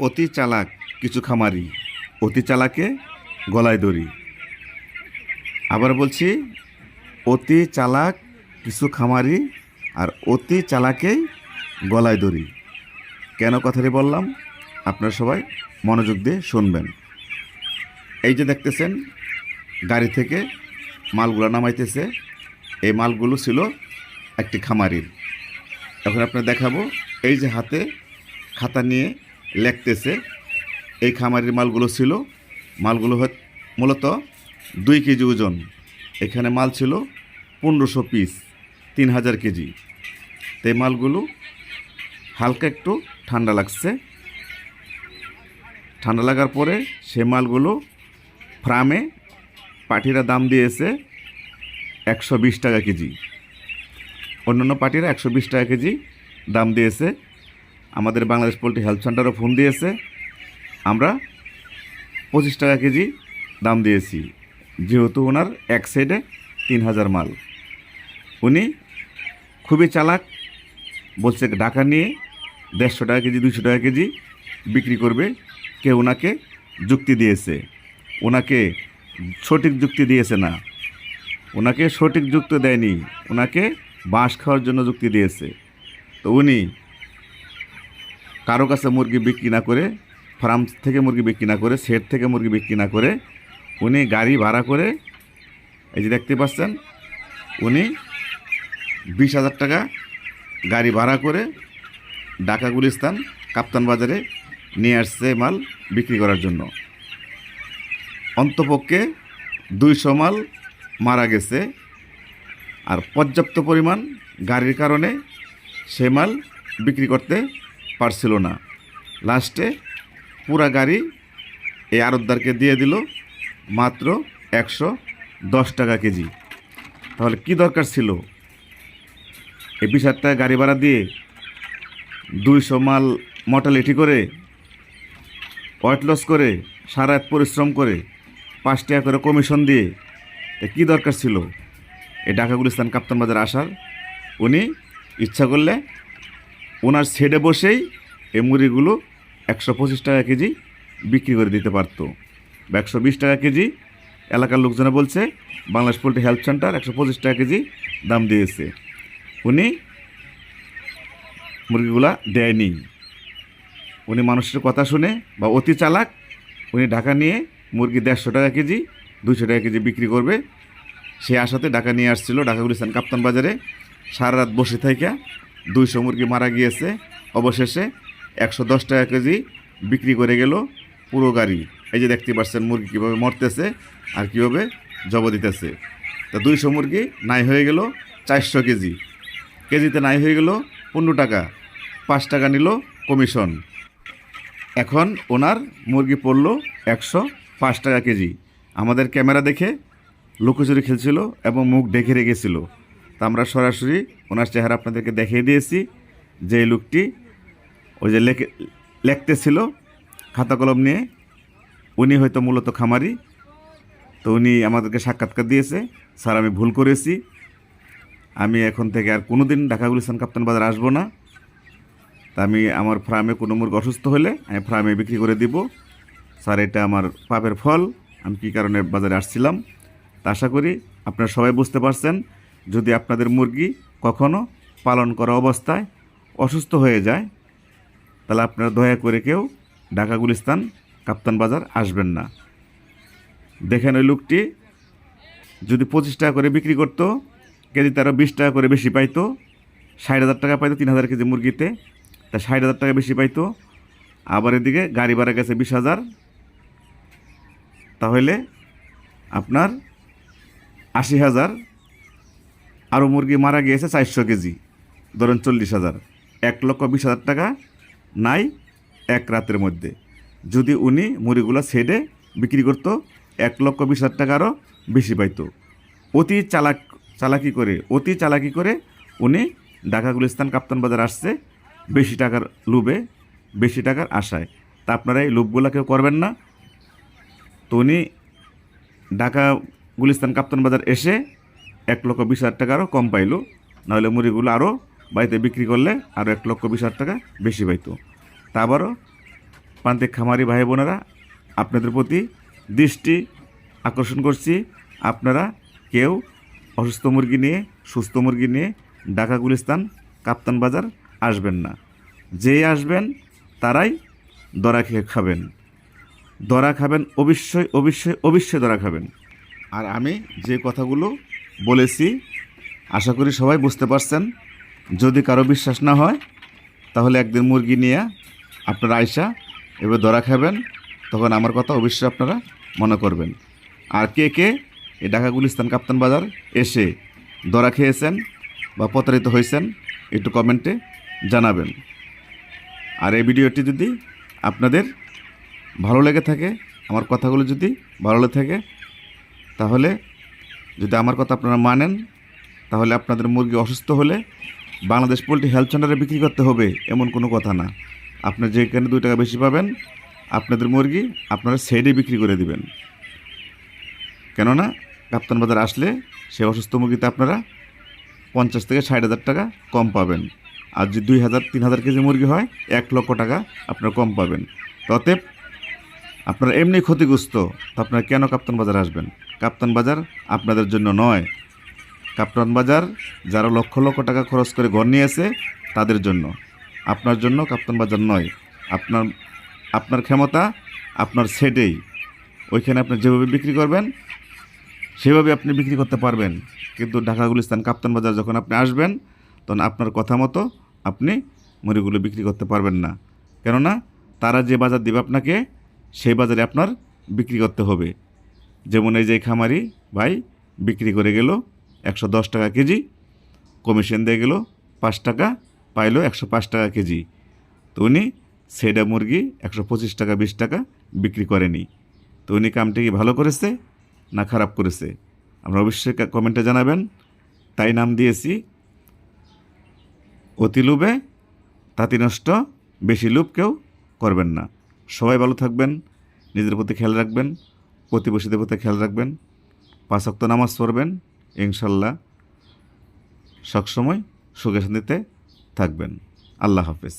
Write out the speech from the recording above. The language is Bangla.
অতি চালাক কিছু খামারি, অতি চালাকে গলায় দড়ি। আবার বলছি, অতি চালাক কিছু খামারি আর অতি চালাকেই গলায় দড়ি। কেন কথাটি বললাম আপনারা সবাই মনোযোগ দিয়ে শুনবেন। এই যে দেখতেছেন গাড়ি থেকে মালগুলো নামাইতেছে, এই মালগুলো ছিল একটি খামারির। এখন আপনার দেখাবো, এই যে হাতে খাতা নিয়ে লিখতেছে, এই খামারির মালগুলো ছিল। মালগুলো মূলত 2 কেজি ওজন। এখানে মাল ছিল 1500 পিস, 3000 কেজি। তো এই মালগুলো হালকা একটু ঠান্ডা লাগছে। ঠান্ডা লাগার পরে সে মালগুলো ফার্মে পার্টিরা দাম দিয়েছে 120 টাকা কেজি। অন্যান্য পার্টিরা 120 টাকা কেজি দাম দিয়েছে। আমাদের বাংলাদেশ পোলট্রি হেলথ সেন্টারও ফোন দিয়েছে, আমরা 25 টাকা কেজি দাম দিয়েছি, যেহেতু ওনার এক সাইডে 3000 মাল। উনি খুবই চালাক, বলছে ঢাকা নিয়ে 150 টাকা কেজি, 200 টাকা কেজি বিক্রি করবে। কে ওনাকে যুক্তি দিয়েছে, ওনাকে সঠিক যুক্তি দিয়েছে না, ওনাকে সঠিক যুক্তি দেয়নি, ওনাকে বাঁশ খাওয়ার জন্য যুক্তি দিয়েছে। তো উনি কারো কাছে মুরগি বিক্রি না করে, ফার্ম থেকে মুরগি বিক্রি না করে, সেট থেকে মুরগি বিক্রি না করে, উনি গাড়ি ভাড়া করে, এই যে দেখতে পাচ্ছেন, উনি 20,000 টাকা গাড়ি ভাড়া করে ঢাকা গুলিস্তান কাপ্তান বাজারে নিয়ে আসছে মাল বিক্রি করার জন্য। অন্তপক্ষে 200 মাল মারা গেছে, আর পর্যাপ্ত পরিমাণ গাড়ির কারণে সে মাল বিক্রি করতে পারছিল না। লাস্টে পুরা গাড়ি এই আড়তদারকে দিয়ে দিল মাত্র 110 টাকা কেজি। তাহলে কি দরকার ছিল এই 20,000 টাকা গাড়ি ভাড়া দিয়ে 200 মাল মর্টালিটি করে, ওয়েট লস করে, সারা রাত পরিশ্রম করে, 5 টাকা করে কমিশন দিয়ে? কি দরকার ছিল এই ঢাকা গুলিস্তান কাপ্তান বাজার আসার? উনি ইচ্ছা করলে ওনার ছেড়ে বসেই এই মুরগিগুলো 125 টাকা কেজি বিক্রি করে দিতে পারতো, বা 120 টাকা কেজি। এলাকার লোকজনে বলছে বাংলাদেশ পোলট্রি হেলথ সেন্টার 125 টাকা কেজি দাম দিয়েছে, উনি মুরগিগুলা দেয়নি। উনি মানুষের কথা শুনে, বা অতি চালাক, উনি ঢাকা নিয়ে মুরগি 150 টাকা কেজি, 200 টাকা কেজি বিক্রি করবে সে আশাতে ঢাকা নিয়ে আসছিল। ঢাকা গুলিস্তান কাপ্তান বাজারে সারা রাত বসে থেকে 200 মুরগি মারা গিয়েছে। অবশেষে 110 টাকা কেজি বিক্রি করে গেল পুরো গাড়ি। এই যে দেখতে পাচ্ছেন মুরগি কীভাবে মরতেছে আর কীভাবে জব দিতেছে। তো 200 মুরগি নাই হয়ে গেল 400 কেজি, কেজিতে নাই হয়ে গেল 15 টাকা, 5 টাকা নিল কমিশন। এখন ওনার মুরগি পড়লো 105 টাকা কেজি। আমাদের ক্যামেরা দেখে লুকোচুরি খেলছিল এবং মুখ ঢেকে রেখেছিল। তা আমরা সরাসরি ওনার চেহারা আপনাদেরকে দেখিয়ে দিয়েছি, যে এই লোকটি ওই যে লিখতেছিল খাতা কলম নিয়ে, উনি হয়তো মূলত খামারি। তো উনি আমাদেরকে সাক্ষাৎকার দিয়েছে, স্যার আমি ভুল করেছি, আমি এখন থেকে আর কোনো দিন ঢাকা গুলিস্তান কাপ্তান বাজার আসবো না। তা আমি আমার ফার্মে কোনো মুরগি অসুস্থ হলে আমি ফার্মে বিক্রি করে দিব। স্যার এটা আমার পাপের ফল, আমি কী কারণে বাজারে আসছিলাম। তা আশা করি আপনারা সবাই বুঝতে পারছেন। যদি আপনাদের মুরগি কখনও পালন করা অবস্থায় অসুস্থ হয়ে যায়, তাহলে আপনারা দয়া করে কেউ ঢাকা গুলিস্তান কাপ্তান বাজার আসবেন না। দেখেন ওই লোকটি যদি 25 টাকা করে বিক্রি করতো, কেজি তারও 20 টাকা করে বেশি পাইতো, 60,000 টাকা পাইতো 3000 কেজি মুরগিতে, তা 60,000 টাকা বেশি পাইতো। আবার এদিকে গাড়ি ভাড়া গেছে 20,000, তাহলে আপনার 80,000। আরও মুরগি মারা গিয়েছে 400 কেজি, ধরুন 40,000, 1,20,000 টাকা নাই এক রাতের মধ্যে। যদি উনি মুরগিগুলো ছেড়ে বিক্রি করতো, 1,20,000 টাকা আরও বেশি পাইতো। অতি চালাকি করে উনি ঢাকা গুলিস্তান কাপ্তান বাজার আসছে বেশি টাকার লোভে, বেশি টাকার আশায়। তা আপনারা এই লোভগুলো কেউ করবেন না। তো উনি ঢাকা গুলিস্তান কাপ্তান বাজার এসে 1,20,000 টাকা আরও কম পাইল, নাহলে মুরগিগুলো আরও বাড়িতে বিক্রি করলে আরও 1,20,000 টাকা বেশি পাইতো। তা আবারও প্রান্তিক খামারি ভাই বোনেরা, আপনাদের প্রতি দৃষ্টি আকর্ষণ করছি, আপনারা কেউ অসুস্থ মুরগি নিয়ে, সুস্থ মুরগি নিয়ে ঢাকা গুলিস্তান কাপ্তান বাজার আসবেন না। যেই আসবেন তারাই দরা খেয়ে খাবেন, দরা খাবেন, অবশ্যই অবশ্যই অবশ্যই দরা খাবেন। আর আমি যে কথাগুলো বলেছি আশা করি সবাই বুঝতে পারছেন। যদি কারো বিশ্বাস না হয় তাহলে একদিন মুরগি নিয়ে আপনারা আয়সা এবার দরা খাবেন, তখন আমার কথা অবশ্যই আপনারা মনে করবেন। আর কে কে এই ঢাকা গুলিস্তান কাপ্তান বাজার এসে দরা খেয়েছেন বা প্রতারিত হয়েছেন একটু কমেন্টে জানাবেন। আর এই ভিডিওটি যদি আপনাদের ভালো লেগে থাকে, আমার কথাগুলো যদি ভালো লেগে থাকে, তাহলে যদি আমার কথা আপনারা মানেন, তাহলে আপনাদের মুরগি অসুস্থ হলে বাংলাদেশ পোলট্রি হেলথ সেন্টারে বিক্রি করতে হবে এমন কোনো কথা না। আপনার যেখানে 2 টাকা বেশি পাবেন আপনাদের মুরগি আপনারা সাইডে বিক্রি করে দিবেন। কেননা কাপ্তান বাজার আসলে সে অসুস্থ মুরগিতে আপনারা 50 থেকে 60,000 টাকা কম পাবেন। আর যদি 2,000-3,000 কেজি মুরগি হয় 1 লক্ষ টাকা আপনারা কম পাবেন। অতএব আপনারা এমনি ক্ষতিগ্রস্ত, তো আপনারা কেন কাপ্তান বাজার আসবেন? কাপ্তান বাজার আপনাদের জন্য নয়, কাপ্তান বাজার যারা লক্ষ লক্ষ টাকা খরচ করে ঘর নিয়েছে তাদের জন্য। আপনার জন্য কাপ্তান বাজার নয়। আপনার ক্ষমতা আপনার সেটেই, ওইখানে আপনি যেভাবে বিক্রি করবেন সেভাবে আপনি বিক্রি করতে পারবেন। কিন্তু ঢাকা গুলিস্তান কাপ্তান বাজার যখন আপনি আসবেন তখন আপনার কথা মতো আপনি মুরগিগুলো বিক্রি করতে পারবেন না। কেননা তারা যে বাজার দেবে আপনাকে সেই বাজারে আপনার বিক্রি করতে হবে। যেমন এই যে খামারি ভাই বিক্রি করে গেল 110 টাকা কেজি, কমিশন দিয়ে গেল 5 টাকা, পাইলো 105 টাকা কেজি। তো উনি সেটা মুরগি 125 টাকা 20 টাকা বিক্রি করেনি। তো উনি কামটি কি ভালো করেছে না খারাপ করেছে আমরা অবশ্যই কমেন্টে জানাবেন। তাই নাম দিয়েছি অতি লোভে তাঁতি নষ্ট, বেশি লোভ কেউ করবেন না। সবাই ভালো থাকবেন, নিজের প্রতি খেয়াল রাখবেন, প্রতিবেশীদের প্রতি খেয়াল রাখবেন, 5 ওয়াক্ত নামাজ পড়বেন, ইনশাল্লাহ সবসময় সুখে শান্তিতে থাকবেন। আল্লাহ হাফেজ।